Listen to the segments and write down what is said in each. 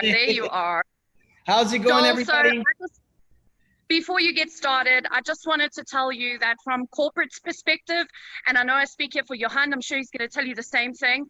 There you are. How's it going, Joel, everybody? Before you get started, I just wanted to tell you that from corporate's perspective, and I know I speak here for Johann, I'm sure he's going to tell you the same thing,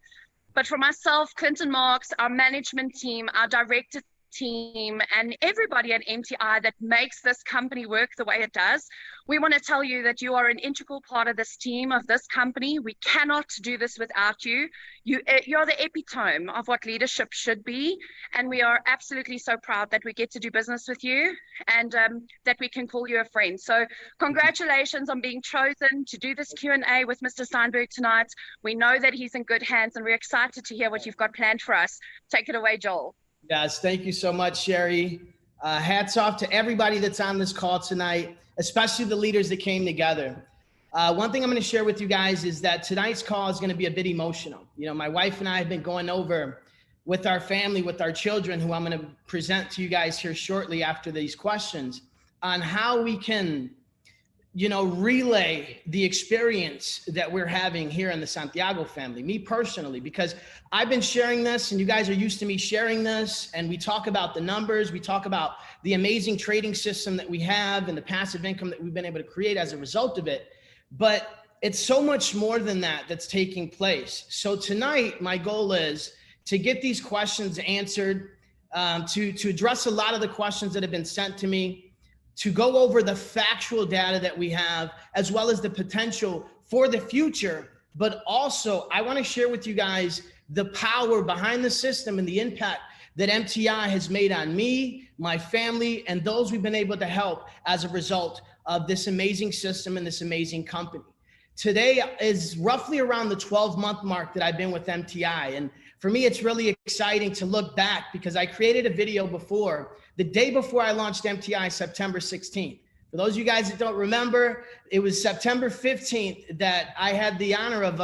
but for myself, Clinton Marks, our management team, our director team, and everybody at MTI that makes this company work the way it does, we want to tell you that you are an integral part of this team, of this company. We cannot do this without you. You're the epitome of what leadership should be, and we are absolutely so proud that we get to do business with you and that we can call you a friend. So congratulations on being chosen to do this Q&A with Mr. Steynberg tonight. We know that he's in good hands, and we're excited to hear what you've got planned for us. Take it away, Joel. Yes, thank you so much, Sherry. Hats off to everybody that's on this call tonight, especially the leaders that came together. One thing I'm going to share with you guys is that tonight's call is going to be a bit emotional. You know, my wife and I have been going over with our family, with our children, who I'm going to present to you guys here shortly after these questions, on how we can, you know, relay the experience that we're having here in the Santiago family, me personally, because I've been sharing this and you guys are used to me sharing this, and we talk about the numbers, we talk about the amazing trading system that we have and the passive income that we've been able to create as a result of it. But it's so much more than that that's taking place. So tonight, my goal is to get these questions answered, to address a lot of the questions that have been sent to me, to go over the factual data that we have, as well as the potential for the future. But also, I want to share with you guys the power behind the system and the impact that MTI has made on me, my family, and those we've been able to help as a result of this amazing system and this amazing company. Today is roughly around the 12-month mark that I've been with MTI. And for me, it's really exciting to look back, because I created a video before, the day before I launched MTI, September 16th. For those of you guys that don't remember, it was September 15th that I had the honor of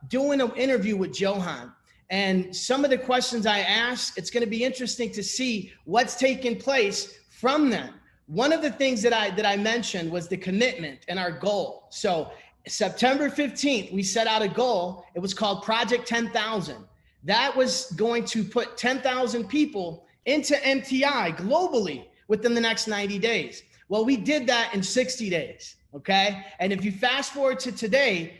doing an interview with Johann. And some of the questions I asked, it's going to be interesting to see what's taken place from them. One of the things that I mentioned was the commitment and our goal. So September 15th, we set out a goal. It was called Project 10,000. That was going to put 10,000 people into MTI globally within the next 90 days. Well, we did that in 60 days, okay? And if you fast forward to today,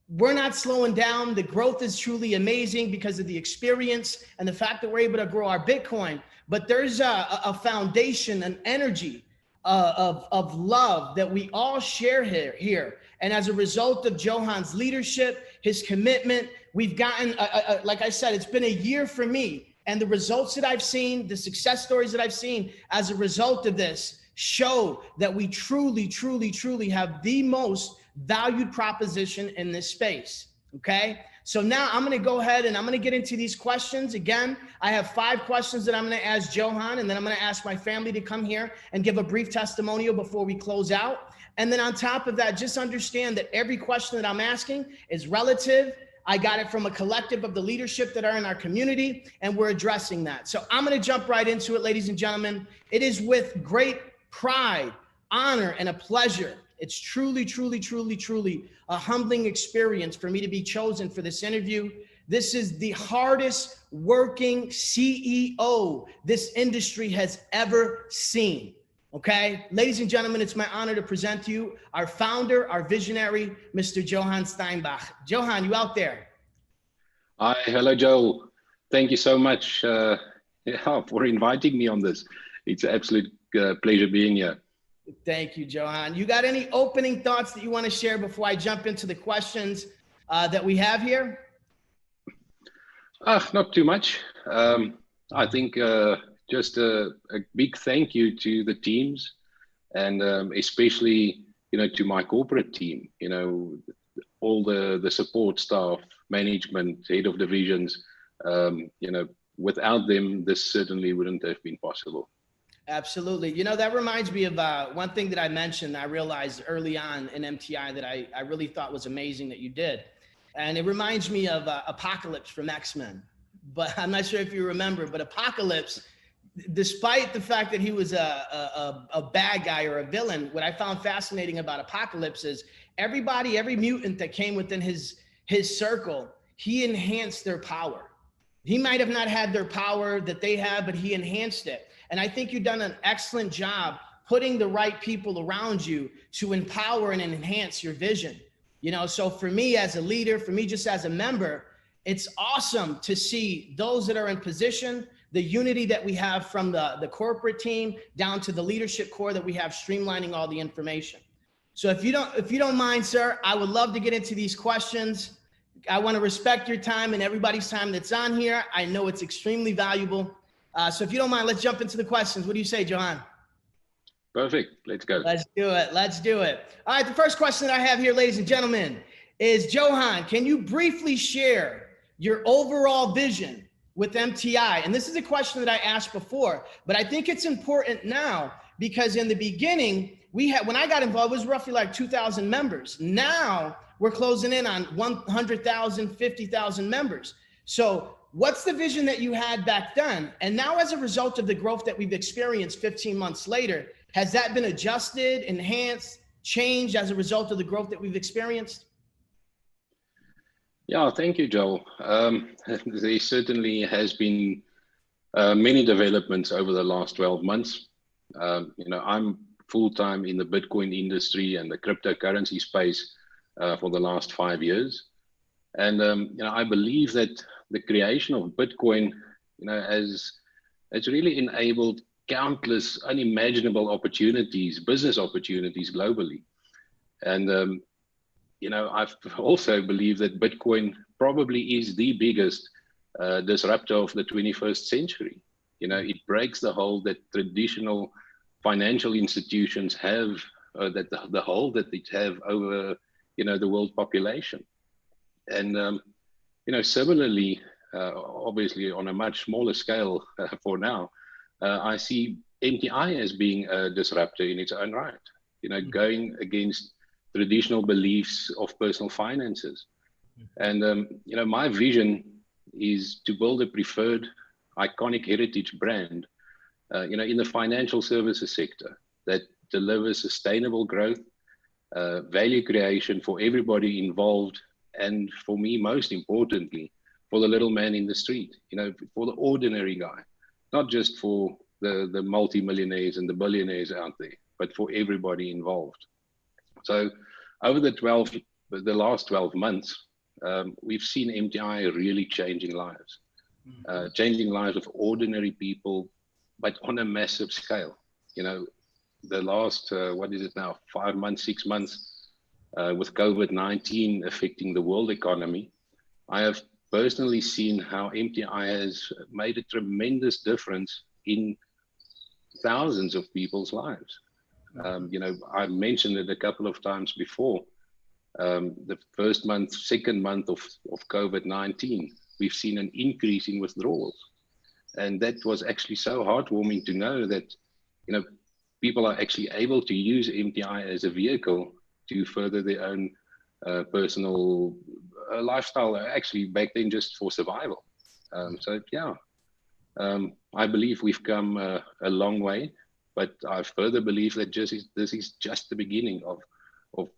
we're not slowing down. The growth is truly amazing because of the experience and the fact that we're able to grow our Bitcoin. But there's a foundation, an energy of love that we all share here. And as a result of Johann's leadership, his commitment, we've gotten, like I said, it's been a year for me. And the results that I've seen, the success stories that I've seen as a result of this show that we truly, truly, truly have the most valued proposition in this space, okay? So now I'm gonna go ahead and I'm gonna get into these questions. Again, I have 5 questions that I'm gonna ask Johann, and then I'm gonna ask my family to come here and give a brief testimonial before we close out. And then on top of that, just understand that every question that I'm asking is relative. I got it from a collective of the leadership that are in our community, and we're addressing that. So I'm gonna jump right into it, ladies and gentlemen. It is with great pride, honor, and a pleasure. It's truly, truly, truly, truly a humbling experience for me to be chosen for this interview. This is the hardest working CEO this industry has ever seen. Okay, ladies and gentlemen, it's my honor to present to you our founder, our visionary, Mr. Johann Steynberg. Johann, you out there? Hi, hello, Joel. Thank you so much for inviting me on this. It's an absolute pleasure being here. Thank you, Johann. You got any opening thoughts that you want to share before I jump into the questions that we have here? Not too much. I think just a big thank you to the teams, and especially, you know, to my corporate team, you know, all the support staff, management, head of divisions, you know, without them, this certainly wouldn't have been possible. Absolutely. You know, that reminds me of one thing that I mentioned, I realized early on in MTI that I really thought was amazing that you did. And it reminds me of Apocalypse from X-Men. But I'm not sure if you remember, but Apocalypse, despite the fact that he was a bad guy or a villain, what I found fascinating about Apocalypse is every mutant that came within his circle, he enhanced their power. He might have not had their power that they have, but he enhanced it. And I think you've done an excellent job putting the right people around you to empower and enhance your vision. You know, so for me as a leader, for me just as a member, it's awesome to see those that are in position, the unity that we have from the corporate team down to the leadership core that we have streamlining all the information. So if you don't mind, sir, I would love to get into these questions. I want to respect your time and everybody's time that's on here. I know it's extremely valuable. So if you don't mind, let's jump into the questions. What do you say, Johann? Perfect. Let's go. Let's do it. Let's do it. All right. The first question that I have here, ladies and gentlemen, is Johann, can you briefly share your overall vision with MTI? And this is a question that I asked before, but I think it's important now because in the beginning, when I got involved, it was roughly like 2,000 members. Now we're closing in on 100,000, 50,000 members. So what's the vision that you had back then? And now as a result of the growth that we've experienced 15 months later, has that been adjusted, enhanced, changed as a result of the growth that we've experienced? Yeah, thank you, Joel. There certainly has been many developments over the last 12 months. I'm full-time in the Bitcoin industry and the cryptocurrency space for the last 5 years. And, I believe that the creation of Bitcoin, has really enabled countless unimaginable opportunities, business opportunities globally. And, I've also believed that Bitcoin probably is the biggest disruptor of the 21st century. It breaks the hold that traditional financial institutions have, the hold that they have over, the world population. And, similarly, obviously on a much smaller scale for now, I see MTI as being a disruptor in its own right, going against traditional beliefs of personal finances. And, my vision is to build a preferred iconic heritage brand, in the financial services sector that delivers sustainable growth, value creation for everybody involved. And for me, most importantly, for the little man in the street, for the ordinary guy, not just for the multimillionaires and the billionaires out there, but for everybody involved. So over the last 12 months, we've seen MTI really changing lives of ordinary people, but on a massive scale. The last, 5 months, 6 months, with COVID-19 affecting the world economy, I have personally seen how MTI has made a tremendous difference in thousands of people's lives. I mentioned it a couple of times before. The first month, second month of COVID-19, we've seen an increase in withdrawals. And that was actually so heartwarming to know that, people are actually able to use MTI as a vehicle to further their own personal lifestyle, actually back then just for survival. I believe we've come a long way, but I further believe that this is just the beginning of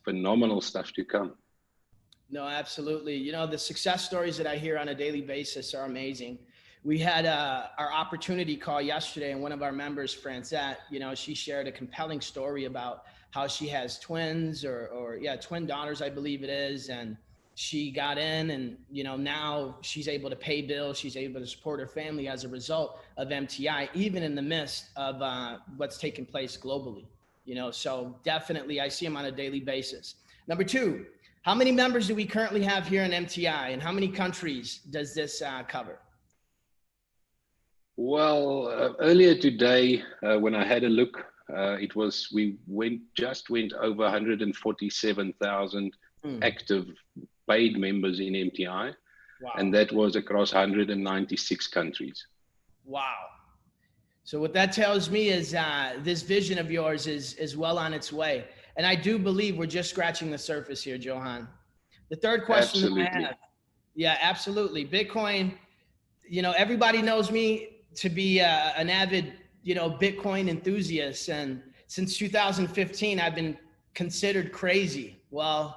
phenomenal stuff to come. No, absolutely. The success stories that I hear on a daily basis are amazing. We had our opportunity call yesterday, and one of our members, Francette, she shared a compelling story about how she has twins or twin daughters, I believe it is. And she got in and, now she's able to pay bills. She's able to support her family as a result of MTI, even in the midst of what's taking place globally. So definitely I see them on a daily basis. Number two, how many members do we currently have here in MTI, and how many countries does this cover? Well, earlier today, when I had a look, we went over 147,000 active paid members in MTI. Wow. And that was across 196 countries. Wow. So what that tells me is this vision of yours is well on its way. And I do believe we're just scratching the surface here, Johann. The third question that I have. Yeah, absolutely. Bitcoin, everybody knows me to be an avid, Bitcoin enthusiast. And since 2015, I've been considered crazy. Well,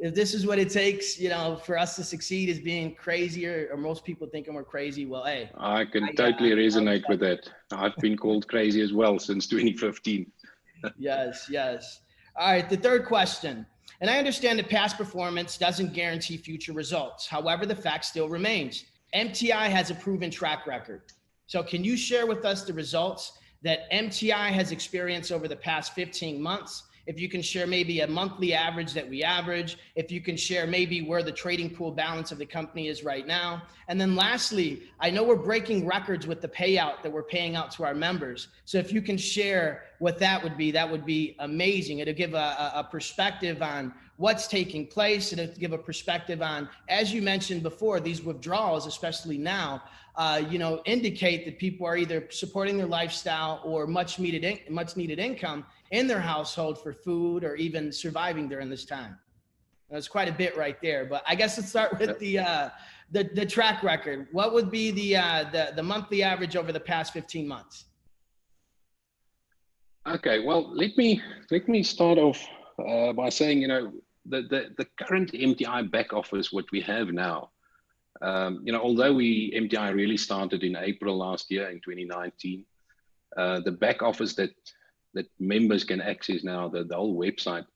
if this is what it takes, for us to succeed is being crazy, or most people thinking we're crazy. Well, hey, I can totally resonate with that. I've been called crazy as well since 2015. Yes. All right. The third question. And I understand that past performance doesn't guarantee future results. However, the fact still remains. MTI has a proven track record. So can you share with us the results that MTI has experienced over the past 15 months? If you can share maybe a monthly average that we average, if you can share maybe where the trading pool balance of the company is right now. And then lastly, I know we're breaking records with the payout that we're paying out to our members. So if you can share what that would be amazing. It'll give a perspective on what's taking place. It'll give a perspective on, as you mentioned before, these withdrawals, especially now, indicate that people are either supporting their lifestyle or much needed income in their household for food or even surviving during this time. That's quite a bit right there. But I guess let's start with the track record. What would be the monthly average over the past 15 months? Okay, well, let me start off by saying, the current MTI back office, what we have now, although MTI really started in April last year in 2019, the back office that members can access now, the whole website,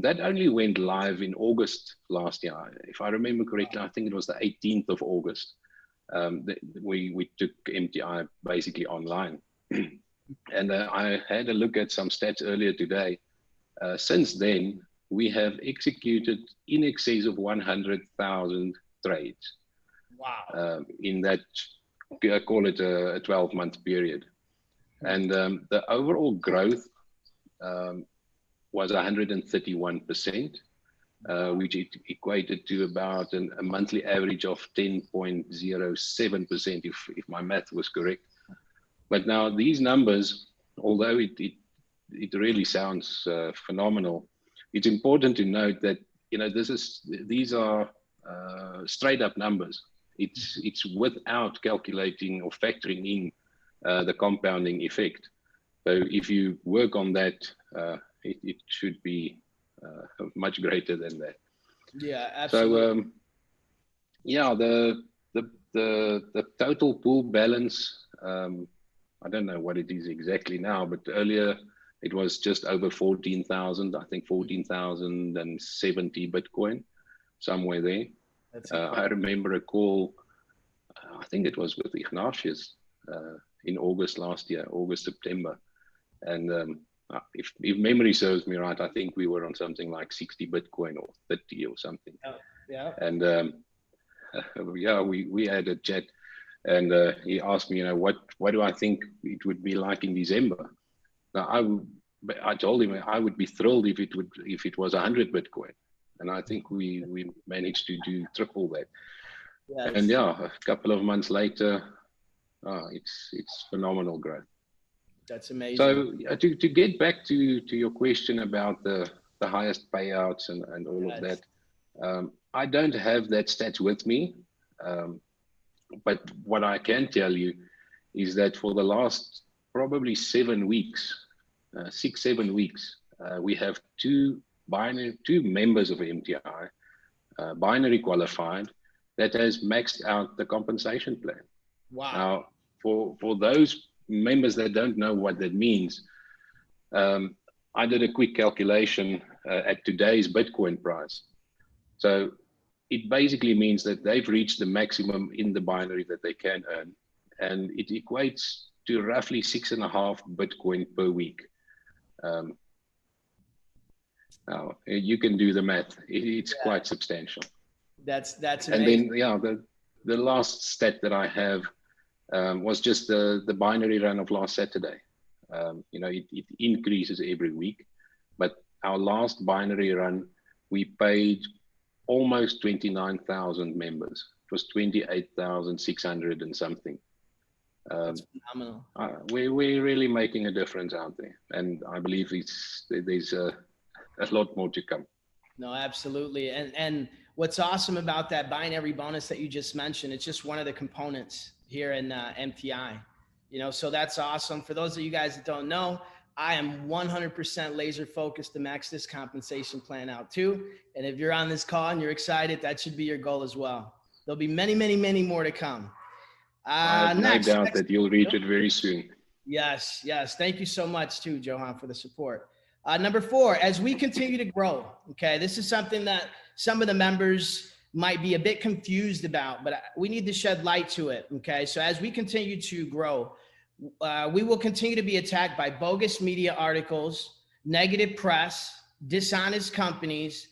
that only went live in August last year. If I remember correctly, I think it was the 18th of August. We took MTI basically online. And I had a look at some stats earlier today. Since then, we have executed in excess of 100,000 trades. Wow. In that, call it a 12-month period. And the overall growth was 131%, which equated to about a monthly average of 10.07%, if my math was correct. But now these numbers, although it really sounds phenomenal, it's important to note that these are straight up numbers. It's without calculating or factoring in the compounding effect. So if you work on that, it should be much greater than that. Yeah, absolutely. So the total pool balance, I don't know what it is exactly now, but earlier it was just over 14,000, I think 14,070 Bitcoin, somewhere there. I remember a call, I think it was with Ignatius in August last year, September. And if memory serves me right, I think we were on something like 60 Bitcoin or 30 or something. Yeah. And we had a chat, and he asked me, what do I think it would be like in December? Now I told him I would be thrilled if it was 100 Bitcoin, and I think we managed to do triple that. Yes. And a couple of months later, it's phenomenal growth. That's amazing. So to get back to your question about the highest payouts and all of that, I don't have that stats with me, but what I can tell you is that for the last probably 7 weeks, 6-7 weeks, we have two members of MTI, binary qualified, that has maxed out the compensation plan. Wow. Now, for those members that don't know what that means, I did a quick calculation at today's Bitcoin price. So it basically means that they've reached the maximum in the binary that they can earn, and it equates to roughly 6.5 Bitcoin per week. Now you can do the math; it's quite substantial. That's amazing. And then the last stat that I have was just the binary run of last Saturday. It increases every week, but our last binary run, we paid almost 29,000 members. It was 28,600 and something. That's phenomenal. We're really making a difference out there, and I believe there's a lot more to come. No, absolutely. And what's awesome about that binary bonus that you just mentioned, it's just one of the components here in MTI. So that's awesome. For those of you guys that don't know, I am 100% laser focused to max this compensation plan out too. And if you're on this call and you're excited, that should be your goal as well. There'll be many, many, many more to come. I have no doubt that you'll reach it very soon. Yes, yes. Thank you so much too, Johann, for the support. Number 4, as we continue to grow, okay, this is something that some of the members might be a bit confused about, but we need to shed light to it, okay? So as we continue to grow, we will continue to be attacked by bogus media articles, negative press, dishonest companies,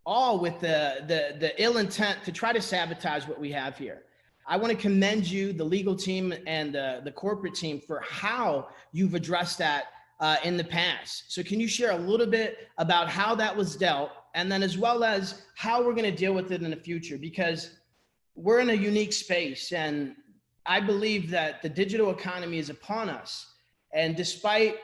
all with the ill intent to try to sabotage what we have here. I want to commend you, the legal team and the corporate team, for how you've addressed that in the past. So can you share a little bit about how that was dealt, and then as well as how we're going to deal with it in the future? Because we're in a unique space, and I believe that the digital economy is upon us. And despite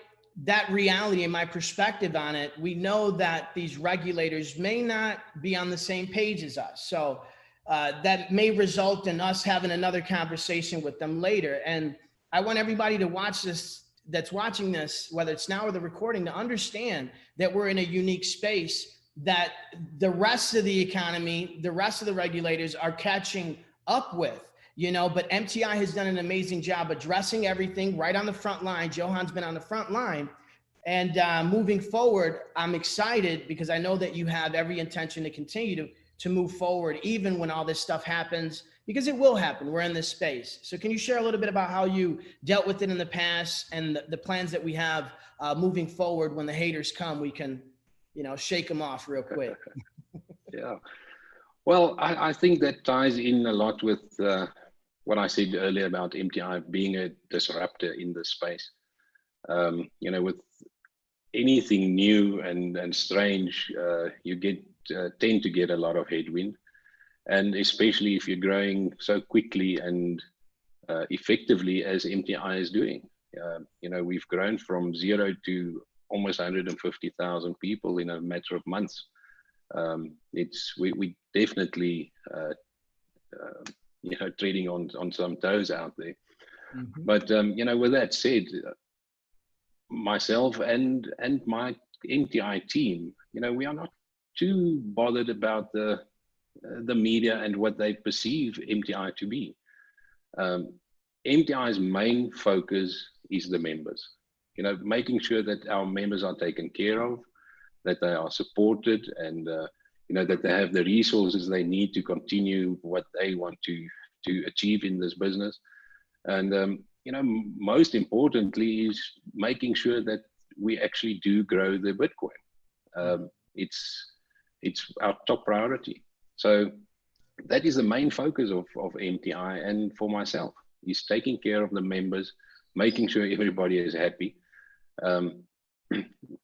that reality and my perspective on it, we know that these regulators may not be on the same page as us. So that may result in us having another conversation with them later. And I want everybody to watch this, that's watching this, whether it's now or the recording, to understand that we're in a unique space, that the rest of the economy, the rest of the regulators are catching up with, you know, but MTI has done an amazing job addressing everything right on the front line. Johann's been on the front line. And moving forward, I'm excited because I know that you have every intention to continue to move forward, even when all this stuff happens, because it will happen. We're in this space. So can you share a little bit about how you dealt with it in the past and the plans that we have moving forward? When the haters come, we can, you know, shake them off real quick. Yeah. Well, I think that ties in a lot with what I said earlier about MTI being a disruptor in this space. You know, with anything new and strange, you tend to get a lot of headwind, and especially if you're growing so quickly and effectively as MTI is doing. You know, we've grown from 0 to almost 150,000 people in a matter of months. We definitely you know, treading on some toes out there. Mm-hmm. But you know, with that said, myself and my MTI team, you know, we are not too bothered about the media and what they perceive MTI to be. MTI's main focus is the members. You know, making sure that our members are taken care of, that they are supported, and you know, that they have the resources they need to continue what they want to achieve in this business. And you know, most importantly is making sure that we actually do grow the Bitcoin. It's our top priority. So that is the main focus of MTI, and for myself, is taking care of the members, making sure everybody is happy.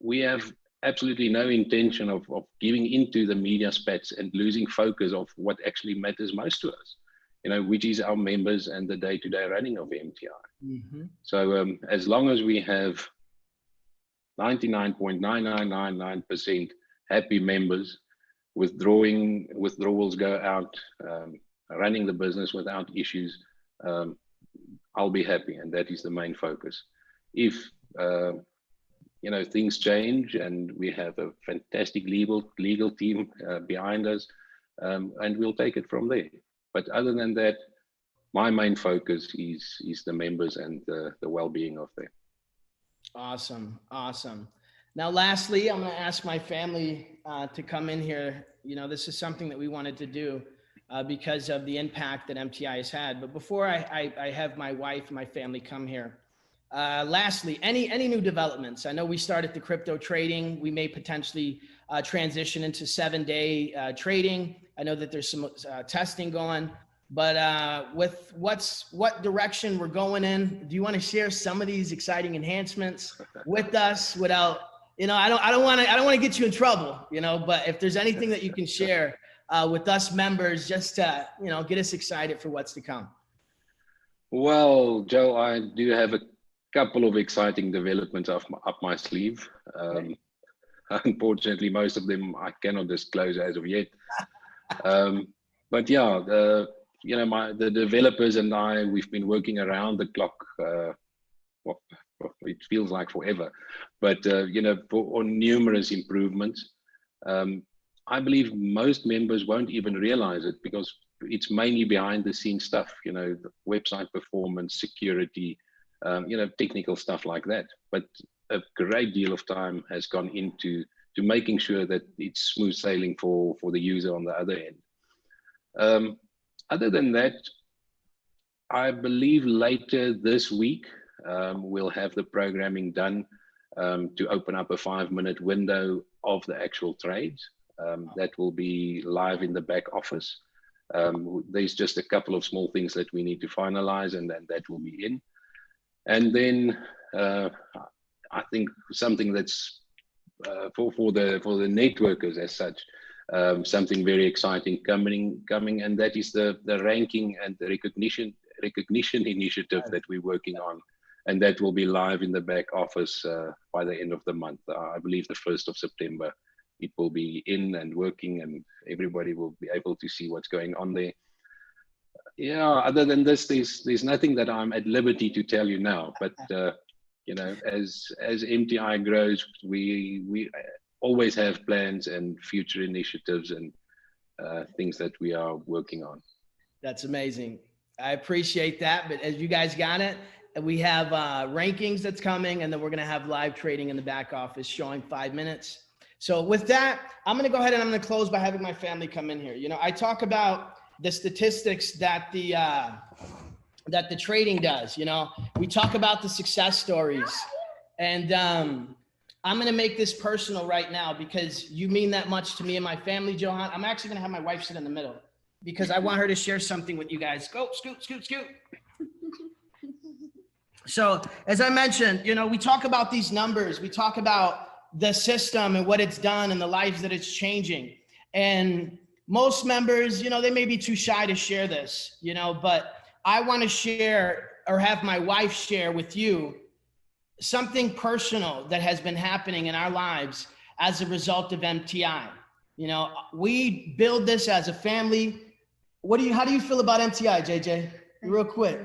We have absolutely no intention of giving into the media spats and losing focus of what actually matters most to us, you know, which is our members and the day-to-day running of MTI. Mm-hmm. So as long as we have 99.9999% happy members, withdrawals go out, running the business without issues, I'll be happy, and that is the main focus. If you know, things change and we have a fantastic legal team behind us, and we'll take it from there. But other than that, my main focus is the members and the well-being of them. Awesome, awesome. Now, lastly, I'm going to ask my family to come in here. You know, this is something that we wanted to do because of the impact that MTI has had. But before I have my wife and my family come here, lastly, any new developments? I know we started the crypto trading. We may potentially transition into 7-day trading. I know that there's some testing going, but with what direction we're going in, do you want to share some of these exciting enhancements with us without, you know, I don't want to get you in trouble, you know, but if there's anything that you can share with us members, just to, you know, get us excited for what's to come. Well, Joe, I do have a couple of exciting developments up my sleeve. Okay. Unfortunately, most of them I cannot disclose as of yet. But yeah, you know, the developers and I, we've been working around the clock it feels like forever, but on numerous improvements. I believe most members won't even realize it because it's mainly behind the scenes stuff, the website performance, security, technical stuff like that. But a great deal of time has gone into making sure that it's smooth sailing for the user on the other end. Other than that, I believe later this week, we'll have the programming done to open up a 5-minute window of the actual trades. That will be live in the back office. There's just a couple of small things that we need to finalize, and then that will be in. And then I think something that's for the networkers as such, something very exciting coming, and that is the ranking and the recognition initiative that we're working on, and that will be live in the back office by the end of the month. I believe the 1st of September. It will be in and working, and everybody will be able to see what's going on there. Yeah, other than this, there's nothing that I'm at liberty to tell you now. But as MTI grows, we always have plans and future initiatives and things that we are working on. That's amazing. I appreciate that. But as you guys got it, we have rankings that's coming, and then we're going to have live trading in the back office showing 5 minutes. So with that, I'm going to go ahead and I'm going to close by having my family come in here. I talk about the statistics that the trading does. We talk about the success stories, and I'm going to make this personal right now because you mean that much to me and my family, Johann. I'm actually going to have my wife sit in the middle because I want her to share something with you guys. Go, scoot, scoot, scoot. So as I mentioned, we talk about these numbers. We talk about the system and what it's done and the lives that it's changing. And most members, they may be too shy to share this, but I want to share or have my wife share with you something personal that has been happening in our lives as a result of MTI. We build this as a family. How do you feel about MTI, JJ? Real quick.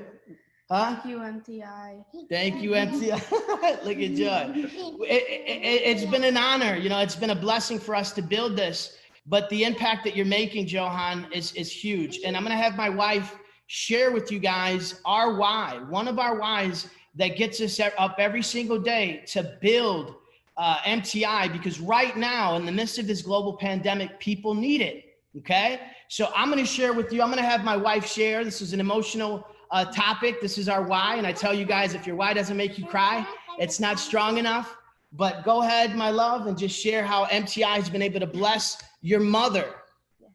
Huh? Thank you, MTI. Thank you, MTI. Look at Joy. It's been an honor. It's been a blessing for us to build this. But the impact that you're making, Johann, is huge. And I'm going to have my wife share with you guys our why. One of our whys that gets us up every single day to build MTI, because right now, in the midst of this global pandemic, people need it. Okay? So I'm going to share with you. I'm going to have my wife share. This is an emotional topic. This is our why. And I tell you guys, if your why doesn't make you cry, it's not strong enough. But go ahead, my love, and just share how MTI has been able to bless your mother,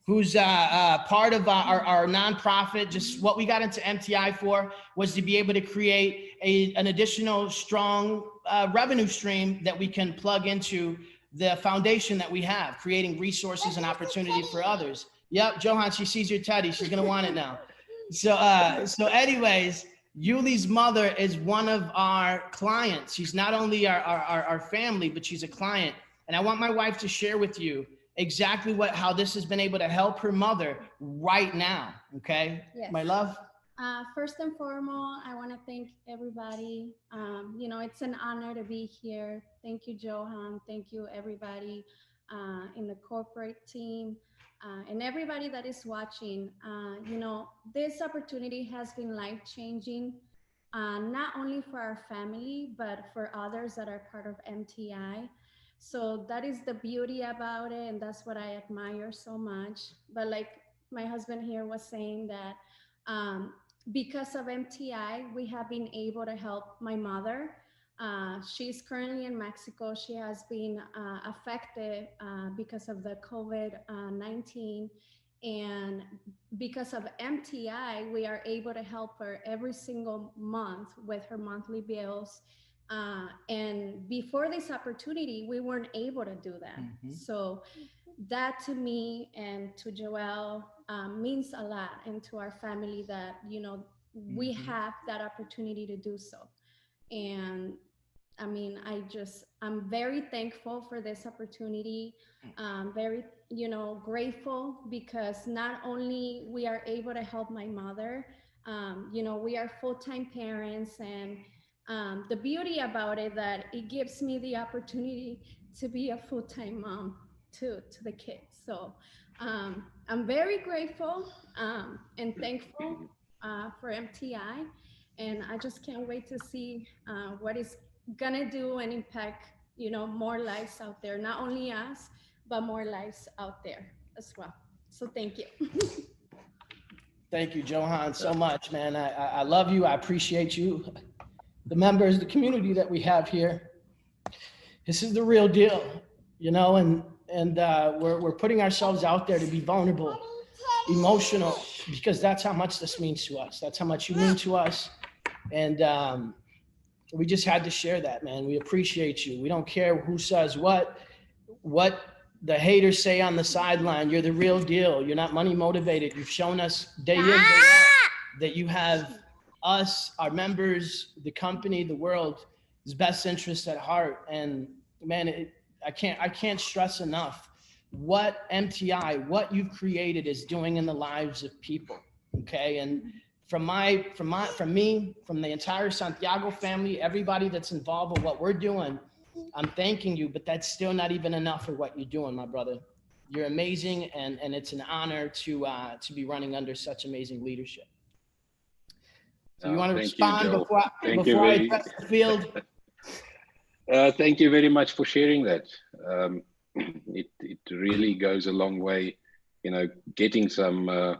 who's part of our nonprofit. Just what we got into MTI for was to be able to create an additional strong revenue stream that we can plug into the foundation that we have, creating resources and opportunity for others. Yep, Johann, she sees your teddy. She's going to want it now. So anyways, Yuli's mother is one of our clients. She's not only our family, but she's a client. And I want my wife to share with you exactly how this has been able to help her mother right now. Okay. Yes. My love. First and foremost, I want to thank everybody. It's an honor to be here. Thank you, Johann. Thank you, everybody in the corporate team. And everybody that is watching. This opportunity has been life-changing, not only for our family, but for others that are part of MTI. So that is the beauty about it, and that's what I admire so much. But like my husband here was saying, that because of MTI, we have been able to help my mother. She's currently in Mexico. She has been affected because of the COVID-19. And because of MTI, we are able to help her every single month with her monthly bills. And before this opportunity, we weren't able to do that. Mm-hmm. So that to me and to Joelle means a lot, and to our family that, we have that opportunity to do so. And I mean, I'm very thankful for this opportunity. Very, grateful, because not only we are able to help my mother, we are full-time parents, and The beauty about it that it gives me the opportunity to be a full-time mom to the kids. So I'm very grateful and thankful for MTI, and I just can't wait to see what it's gonna do and impact, you know, more lives out there, not only us, but more lives out there as well. So thank you. Thank you, Johann, so much, man. I love you. I appreciate you. The members, the community that we have here. This is the real deal, you know, and we're putting ourselves out there to be vulnerable, emotional, because that's how much this means to us. That's how much you mean to us. And we just had to share that, man. We appreciate you. We don't care who says what the haters say on the sideline. You're the real deal. You're not money motivated. You've shown us day in, day out that you have us, our members, the company, the world's best interest at heart. And man, I can't stress enough what MTI, what you've created is doing in the lives of people. Okay. And from me, from the entire Santiago family, everybody that's involved with what we're doing, I'm thanking you, but that's still not even enough for what you're doing, my brother. You're amazing, and it's an honor to be running under such amazing leadership. So you want to respond before I address the field? Thank you very much for sharing that. It really goes a long way, you know, getting some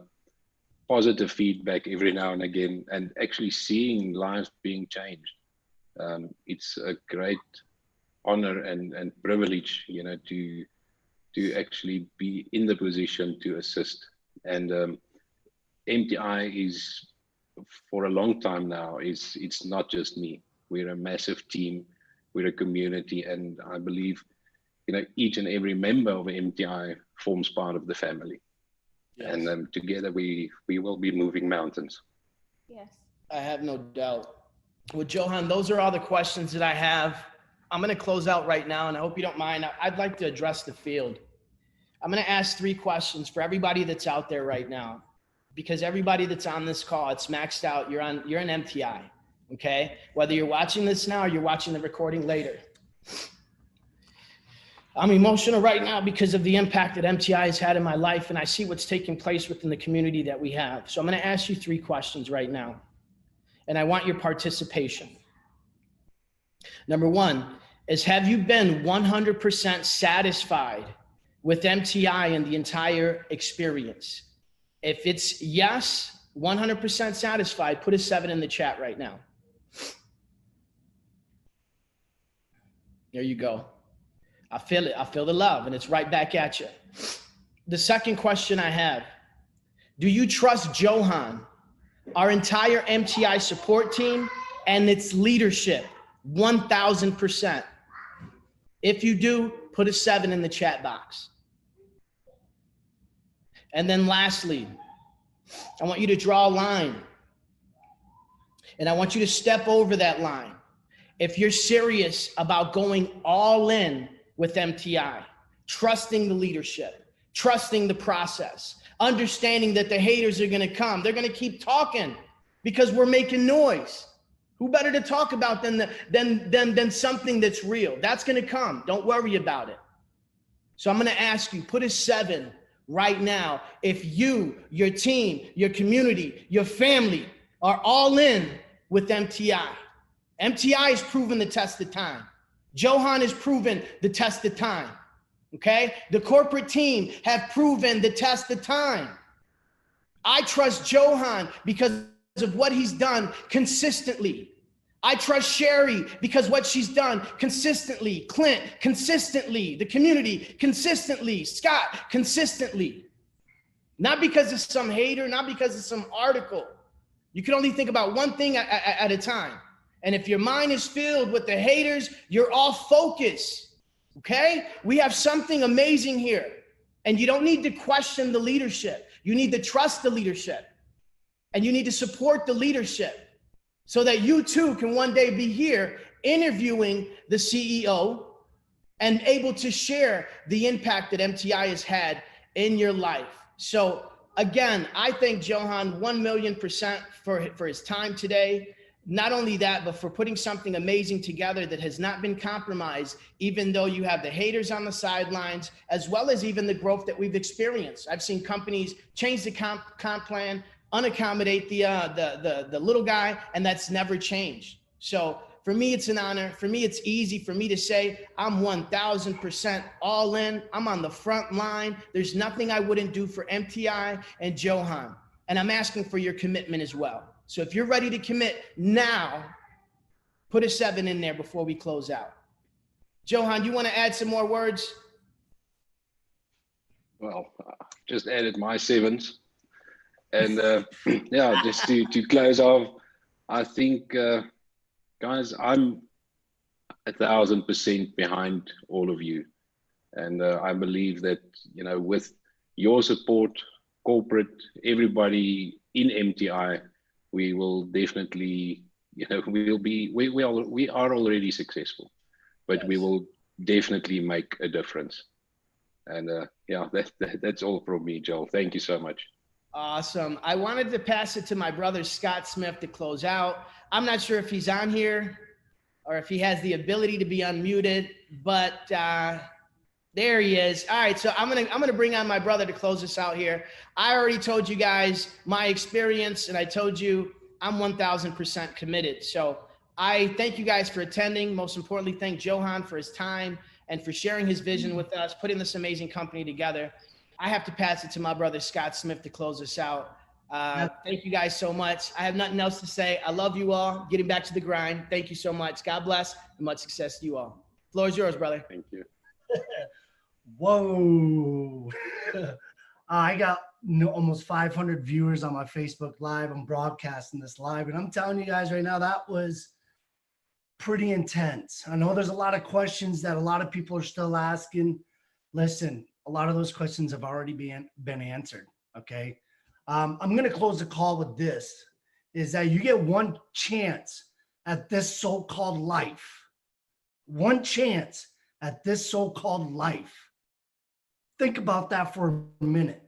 positive feedback every now and again, and actually seeing lives being changed. It's a great honor and privilege, you know, to actually be in the position to assist. And MTI is, for a long time now, it's not just me. We're a massive team, we're a community, and I believe, you know, each and every member of MTI forms part of the family. Yes. And together we will be moving mountains. Yes, I have no doubt. Well, Johann, those are all the questions that I have. I'm going to close out right now, and I hope you don't mind. I'd like to address the field. I'm going to ask 3 questions for everybody that's out there right now, because everybody that's on this call, it's maxed out. You're an MTI, okay? Whether you're watching this now or you're watching the recording later. I'm emotional right now because of the impact that MTI has had in my life, and I see what's taking place within the community that we have. So I'm going to ask you 3 questions right now, and I want your participation. Number 1 is, have you been 100% satisfied with MTI and the entire experience? If it's yes, 100% satisfied, put a 7 in the chat right now. There you go. I feel it. I feel the love, and it's right back at you. The second question I have, do you trust Johann, our entire MTI support team, and its leadership? 1,000%. If you do, put a 7 in the chat box. And then lastly, I want you to draw a line, and I want you to step over that line. If you're serious about going all in with MTI, trusting the leadership, trusting the process, understanding that the haters are going to come. They're going to keep talking because we're making noise. Who better to talk about than something that's real? That's going to come. Don't worry about it. So I'm going to ask you, put a 7 right now. If you, your team, your community, your family are all in with MTI. MTI has proven the test of time. Johann has proven the test of time. Okay? The corporate team have proven the test of time. I trust Johann because of what he's done consistently. I trust Sherry because what she's done consistently. Clint, consistently. The community, consistently. Scott, consistently. Not because of some hater, not because of some article. You can only think about one thing at a time. And if your mind is filled with the haters, you're off focus. Okay? We have something amazing here. And you don't need to question the leadership. You need to trust the leadership. And you need to support the leadership so that you too can one day be here interviewing the CEO and able to share the impact that MTI has had in your life. So again, I thank Johann 1,000,000% for his time today. Not only that, but for putting something amazing together that has not been compromised, even though you have the haters on the sidelines, as well as even the growth that we've experienced. I've seen companies change the comp plan, unaccommodate the little guy, and that's never changed. So for me, it's an honor. For me, it's easy for me to say I'm 1000% all in. I'm on the front line. There's nothing I wouldn't do for MTI and Johann. And I'm asking for your commitment as well. So if you're ready to commit now, put a 7 in there before we close out. Johann, you want to add some more words? Well, just added my 7s. And yeah, just to close off, I think, guys, I'm 1000% behind all of you. And I believe that, you know, with your support, corporate, everybody in MTI, we will definitely, you know, we are already successful, but we will definitely make a difference. And yeah, that's all from me, Joel. Thank you so much. Awesome. I wanted to pass it to my brother, Scott Smith, to close out. I'm not sure if he's on here or if he has the ability to be unmuted, but there he is. All right, so I'm gonna bring on my brother to close us out here. I already told you guys my experience, and I told you I'm 1000% committed. So I thank you guys for attending. Most importantly, thank Johann for his time and for sharing his vision with us, putting this amazing company together. I have to pass it to my brother, Scott Smith, to close us out. Thank you guys so much. I have nothing else to say. I love you all. Getting back to the grind. Thank you so much. God bless and much success to you all. Floor is yours, brother. Thank you. Whoa. I got almost 500 viewers on my Facebook Live. I'm broadcasting this live, and I'm telling you guys right now, that was pretty intense. I know there's a lot of questions that a lot of people are still asking. Listen, a lot of those questions have already been answered, okay? I'm going to close the call with this, is that you get one chance at this so-called life. One chance at this so-called life. Think about that for a minute.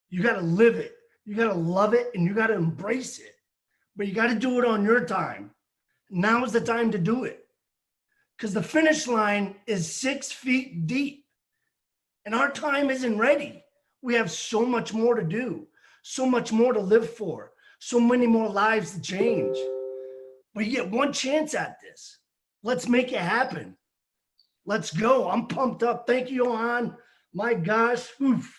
You got to live it. You got to love it, and you got to embrace it. But you got to do it on your time. Now is the time to do it. Because the finish line is 6 feet deep. And our time isn't ready. We have so much more to do. So much more to live for. So many more lives to change. But you get one chance at this. Let's make it happen. Let's go. I'm pumped up. Thank you, Johann. My gosh. Oof.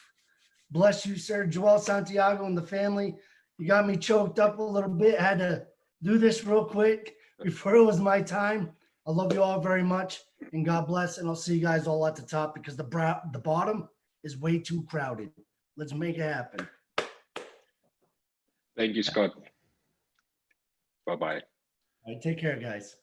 Bless you, sir. Joel Santiago and the family. You got me choked up a little bit. I had to do this real quick before it was my time. I love you all very much, and God bless. And I'll see you guys all at the top, because the bottom is way too crowded. Let's make it happen. Thank you, Scott. Bye-bye. All right, take care, guys.